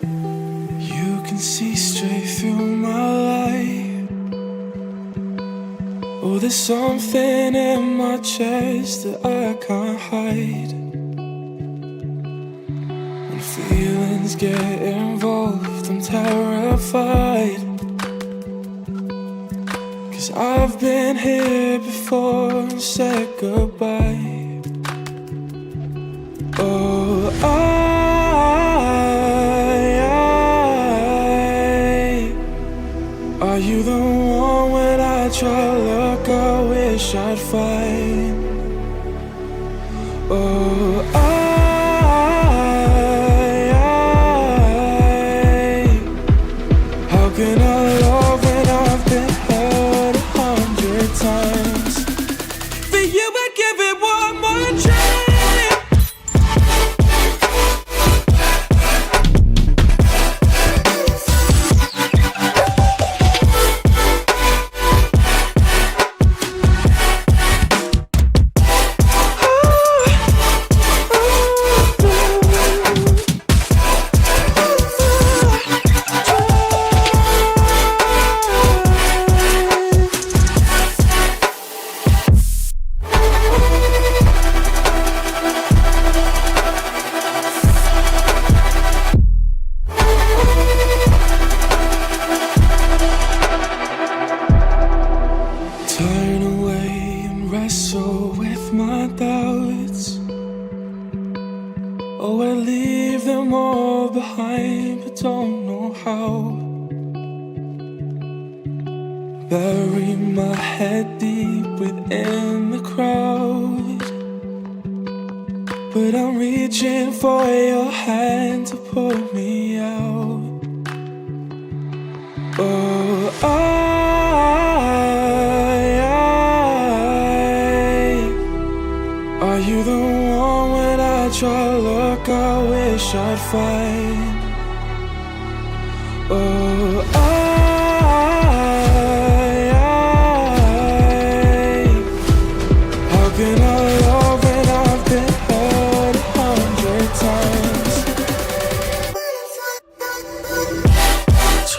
You can see straight through my light. Oh, there's something in my chest that I can't hide. When feelings get involved, I'm terrified. 'Cause I've been here before and said goodbye. Oh, are you the one when I try to look, I wish I'd find? Oh, how can I love when I've been hurt 100 times? For you I'd give it one more try. Turn away and wrestle with my doubts. Oh, I leave them all behind, but don't know how. Bury my head deep within the crowd, but I'm reaching for your hand to pull me out. Oh, are you the one when I try to look, I wish I'd find? Oh, how can I